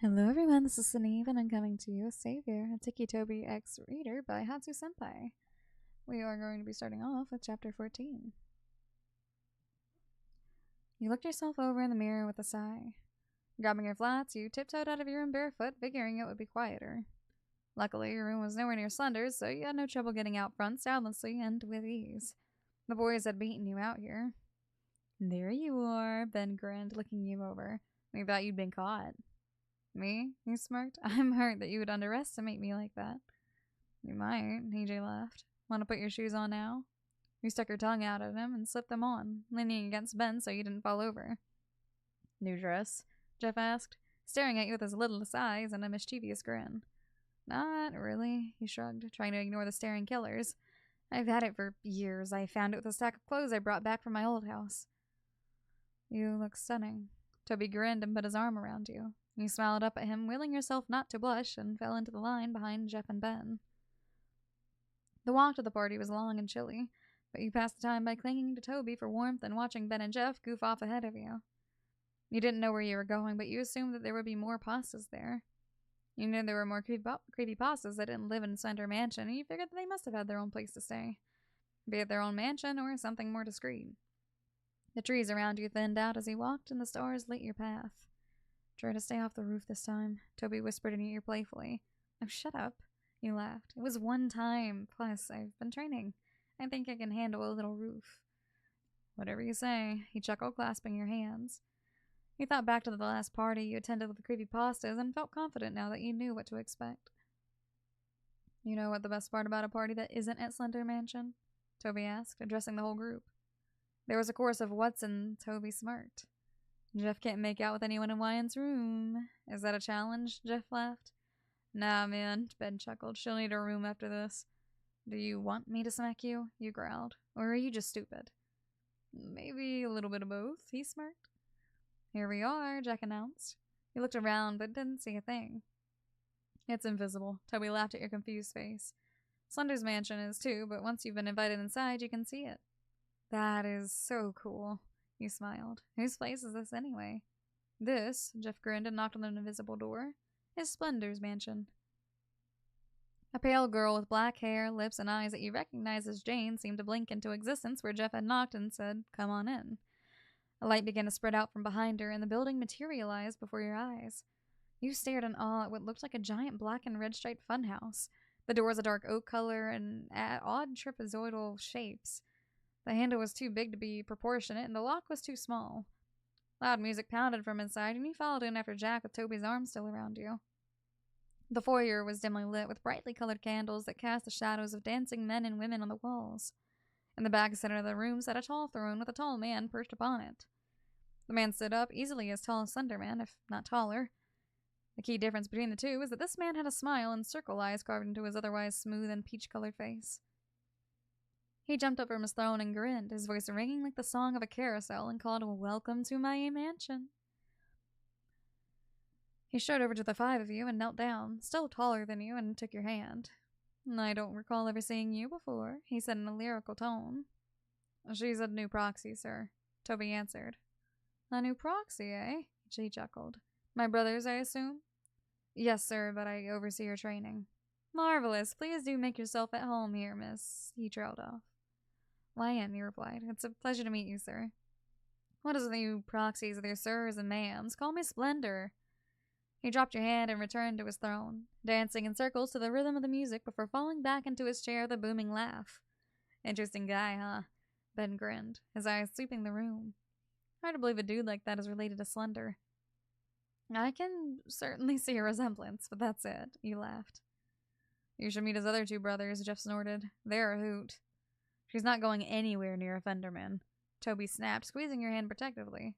Hello everyone, this is Suneve and I'm coming to you, Savior, a Ticci Toby X reader by Hatsu-Senpai. We are going to be starting off with chapter 14. You looked yourself over in the mirror with a sigh. Grabbing your flats, you tiptoed out of your room barefoot, figuring it would be quieter. Luckily, your room was nowhere near Slender's, so you had no trouble getting out front soundlessly and with ease. The boys had beaten you out here. There you are, Ben grinned, looking you over. We thought you'd been caught. Me? You smirked. I'm hurt that you would underestimate me like that. You might, EJ laughed. Want to put your shoes on now? You stuck your tongue out at him and slipped them on, leaning against Ben so you didn't fall over. New dress? Jeff asked, staring at you with his littlest eyes and a mischievous grin. Not really, he shrugged, trying to ignore the staring killers. I've had it for years. I found it with a stack of clothes I brought back from my old house. You look stunning. Toby grinned and put his arm around you. You smiled up at him, willing yourself not to blush, and fell into the line behind Jeff and Ben. The walk to the party was long and chilly, but you passed the time by clinging to Toby for warmth and watching Ben and Jeff goof off ahead of you. You didn't know where you were going, but you assumed that there would be more pastas there. You knew there were more creepy pastas that didn't live in Slender Mansion, and you figured that they must have had their own place to stay, be it their own mansion or something more discreet. The trees around you thinned out as you walked, and the stars lit your path. Try to stay off the roof this time, Toby whispered in your ear playfully. Oh, shut up, you laughed. It was one time, plus I've been training. I think I can handle a little roof. Whatever you say, he chuckled, clasping your hands. You thought back to the last party you attended with the creepypastas and felt confident now that you knew what to expect. You know what the best part about a party that isn't at Slender Mansion? Toby asked, addressing the whole group. There was a chorus of what's, and Toby smirked. Jeff can't make out with anyone in Wyan's room. Is that a challenge? Jeff laughed. Nah, man, Ben chuckled. She'll need a room after this. Do you want me to smack you? You growled. Or are you just stupid? Maybe a little bit of both, he smirked. Here we are, Jack announced. He looked around but didn't see a thing. It's invisible. Toby laughed at your confused face. Slender's mansion is too, but once you've been invited inside, you can see it. That is so cool. You smiled. Whose place is this anyway? This, Jeff grinned and knocked on an invisible door, is Slender's mansion. A pale girl with black hair, lips, and eyes that you recognized as Jane seemed to blink into existence where Jeff had knocked and said, "Come on in." A light began to spread out from behind her, and the building materialized before your eyes. You stared in awe at what looked like a giant black and red striped funhouse. The door was a dark oak color and at odd trapezoidal shapes. The handle was too big to be proportionate, and the lock was too small. Loud music pounded from inside, and you followed in after Jack with Toby's arm still around you. The foyer was dimly lit with brightly colored candles that cast the shadows of dancing men and women on the walls. In the back center of the room sat a tall throne with a tall man perched upon it. The man stood up, easily as tall as Slenderman, if not taller. The key difference between the two was that this man had a smile and circle eyes carved into his otherwise smooth and peach-colored face. He jumped up from his throne and grinned, his voice ringing like the song of a carousel, and called, "Welcome to my mansion." He strode over to the five of you and knelt down, still taller than you, and took your hand. I don't recall ever seeing you before, he said in a lyrical tone. She's a new proxy, sir, Toby answered. A new proxy, eh? She chuckled. My brothers, I assume? Yes, sir, but I oversee your training. Marvelous. Please do make yourself at home here, miss, he trailed off. Lion, you replied. It's a pleasure to meet you, sir. What is the new proxies of your sirs and ma'ams? Call me Splendor. He dropped your hand and returned to his throne, dancing in circles to the rhythm of the music before falling back into his chair with a booming laugh. Interesting guy, huh? Ben grinned, his eyes sweeping the room. Hard to believe a dude like that is related to Slender. I can certainly see a resemblance, but that's it, you laughed. You should meet his other two brothers, Jeff snorted. They're a hoot. She's not going anywhere near a Fenderman, Toby snapped, squeezing your hand protectively.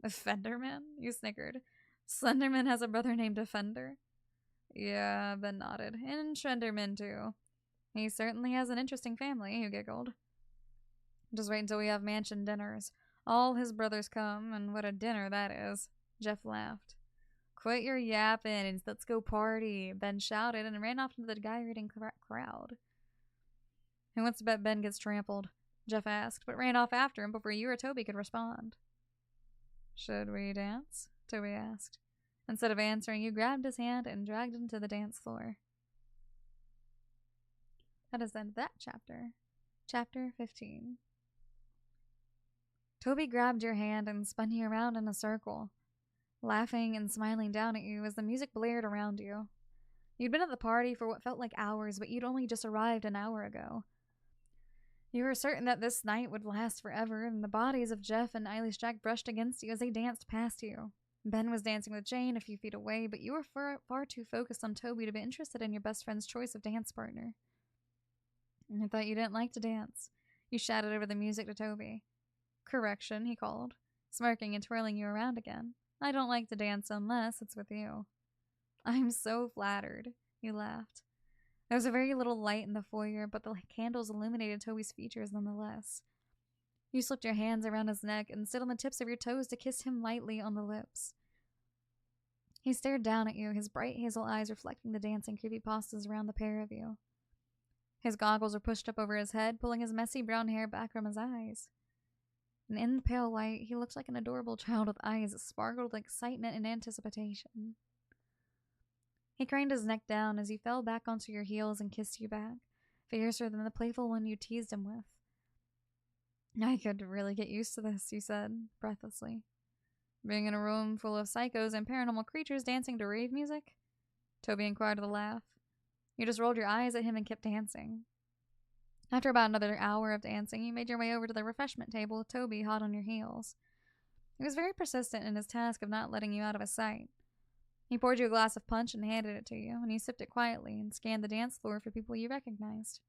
A Fenderman? You snickered. Slenderman has a brother named Defender? Yeah, Ben nodded. And Slenderman, too. He certainly has an interesting family, you giggled. Just wait until we have mansion dinners. All his brothers come, and what a dinner that is, Jeff laughed. Quit your yapping and let's go party, Ben shouted and ran off into the gyrating crowd. Who wants to bet Ben gets trampled? Jeff asked, but ran off after him before you or Toby could respond. Should we dance? Toby asked. Instead of answering, you grabbed his hand and dragged him to the dance floor. That is the end of that chapter. Chapter 15. Toby grabbed your hand and spun you around in a circle, laughing and smiling down at you as the music blared around you. You'd been at the party for what felt like hours, but you'd only just arrived an hour ago. You were certain that this night would last forever, and the bodies of Jeff and Eilish Jack brushed against you as they danced past you. Ben was dancing with Jane a few feet away, but you were far too focused on Toby to be interested in your best friend's choice of dance partner. I thought you didn't like to dance. You shouted over the music to Toby. Correction, he called, smirking and twirling you around again. I don't like to dance unless it's with you. I'm so flattered, you laughed. There was a very little light in the foyer, but the candles illuminated Toby's features nonetheless. You slipped your hands around his neck and stood on the tips of your toes to kiss him lightly on the lips. He stared down at you, his bright hazel eyes reflecting the dancing creepypastas around the pair of you. His goggles were pushed up over his head, pulling his messy brown hair back from his eyes. And in the pale light, he looked like an adorable child with eyes that sparkled with excitement and anticipation. He craned his neck down as he fell back onto your heels and kissed you back, fiercer than the playful one you teased him with. I could really get used to this, you said, breathlessly. Being in a room full of psychos and paranormal creatures dancing to rave music? Toby inquired with a laugh. You just rolled your eyes at him and kept dancing. After about another hour of dancing, you made your way over to the refreshment table with Toby hot on your heels. He was very persistent in his task of not letting you out of his sight. He poured you a glass of punch and handed it to you, and you sipped it quietly and scanned the dance floor for people you recognized.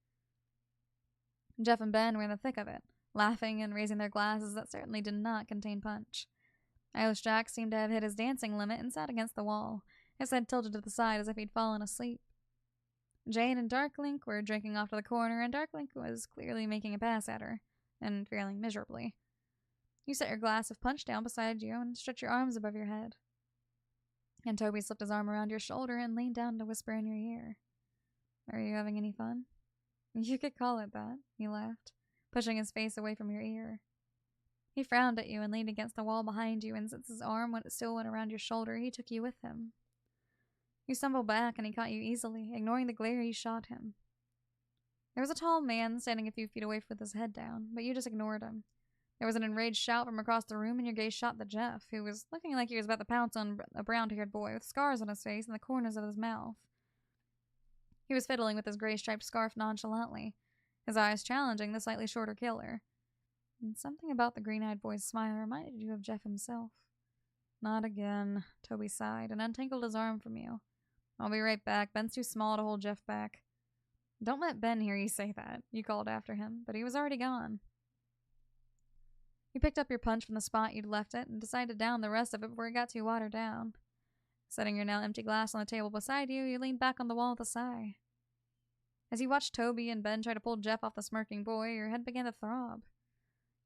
Jeff and Ben were in the thick of it, laughing and raising their glasses that certainly did not contain punch. Eilish Jack seemed to have hit his dancing limit and sat against the wall, his head tilted to the side as if he'd fallen asleep. Jane and Darklink were drinking off to the corner, and Darklink was clearly making a pass at her, and failing miserably. You set your glass of punch down beside you and stretched your arms above your head. And Toby slipped his arm around your shoulder and leaned down to whisper in your ear. Are you having any fun? You could call it that, he laughed, pushing his face away from your ear. He frowned at you and leaned against the wall behind you, and since his arm still went around your shoulder, he took you with him. You stumbled back and he caught you easily, ignoring the glare you shot him. There was a tall man standing a few feet away with his head down, but you just ignored him. There was an enraged shout from across the room, and your gaze shot at Jeff, who was looking like he was about to pounce on a brown-haired boy with scars on his face and the corners of his mouth. He was fiddling with his gray-striped scarf nonchalantly, his eyes challenging the slightly shorter killer. And something about the green-eyed boy's smile reminded you of Jeff himself. Not again, Toby sighed and untangled his arm from you. I'll be right back. Ben's too small to hold Jeff back. Don't let Ben hear you say that, you called after him, but he was already gone. You picked up your punch from the spot you'd left it and decided to down the rest of it before it got too watered down. Setting your now empty glass on the table beside you, you leaned back on the wall with a sigh. As you watched Toby and Ben try to pull Jeff off the smirking boy, your head began to throb.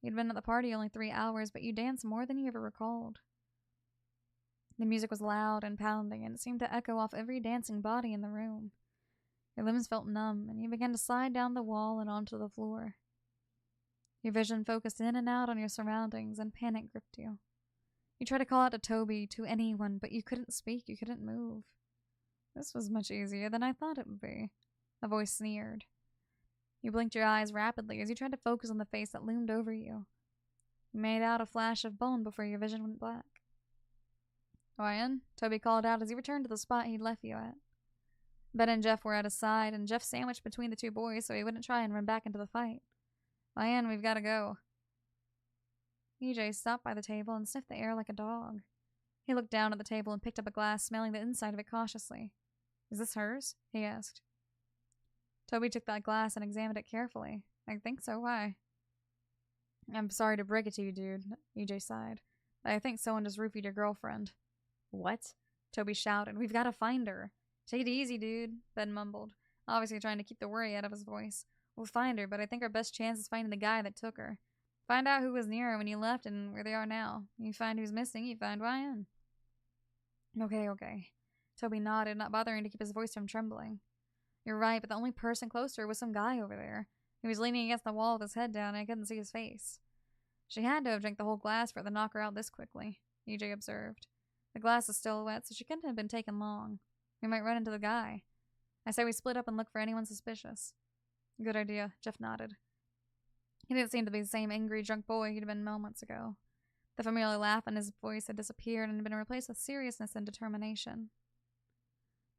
You'd been at the party only 3 hours, but you danced more than you ever recalled. The music was loud and pounding, and it seemed to echo off every dancing body in the room. Your limbs felt numb, and you began to slide down the wall and onto the floor. Your vision focused in and out on your surroundings, and panic gripped you. You tried to call out to Toby, to anyone, but you couldn't speak, you couldn't move. This was much easier than I thought it would be, a voice sneered. You blinked your eyes rapidly as you tried to focus on the face that loomed over you. You made out a flash of bone before your vision went black. Ryan, Toby called out as he returned to the spot he'd left you at. Ben and Jeff were at his side, and Jeff sandwiched between the two boys so he wouldn't try and run back into the fight. Ryan, we've got to go. EJ stopped by the table and sniffed the air like a dog. He looked down at the table and picked up a glass, smelling the inside of it cautiously. Is this hers? He asked. Toby took that glass and examined it carefully. I think so, why? I'm sorry to break it to you, dude, EJ sighed. But I think someone just roofied your girlfriend. What? Toby shouted. We've got to find her. Take it easy, dude, Ben mumbled, obviously trying to keep the worry out of his voice. We'll find her, but I think our best chance is finding the guy that took her. Find out who was near her when you left and where they are now. You find who's missing, you find Ryan. Okay. Toby nodded, not bothering to keep his voice from trembling. You're right, but the only person close to her was some guy over there. He was leaning against the wall with his head down, and I couldn't see his face. She had to have drank the whole glass for it to knock her out this quickly, EJ observed. The glass is still wet, so she couldn't have been taken long. We might run into the guy. I say we split up and look for anyone suspicious. Good idea, Jeff nodded. He didn't seem to be the same angry, drunk boy he'd been moments ago. The familiar laugh in his voice had disappeared and had been replaced with seriousness and determination.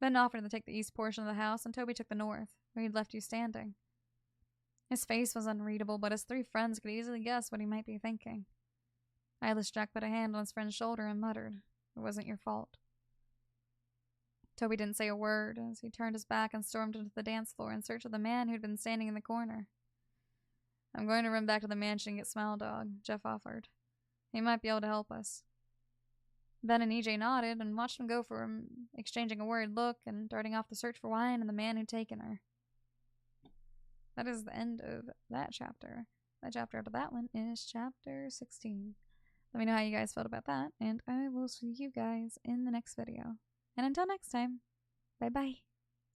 Ben offered to take the east portion of the house, and Toby took the north, where he'd left you standing. His face was unreadable, but his three friends could easily guess what he might be thinking. Eyeless Jack put a hand on his friend's shoulder and muttered, "It wasn't your fault." Toby didn't say a word as he turned his back and stormed into the dance floor in search of the man who'd been standing in the corner. "I'm going to run back to the mansion and get Smile Dog," Jeff offered. "He might be able to help us." Ben and EJ nodded and watched him go from exchanging a worried look and darting off to search for Wine and the man who'd taken her. That is the end of that chapter. The chapter after that one is chapter 16. Let me know how you guys felt about that, and I will see you guys in the next video. And until next time, bye-bye.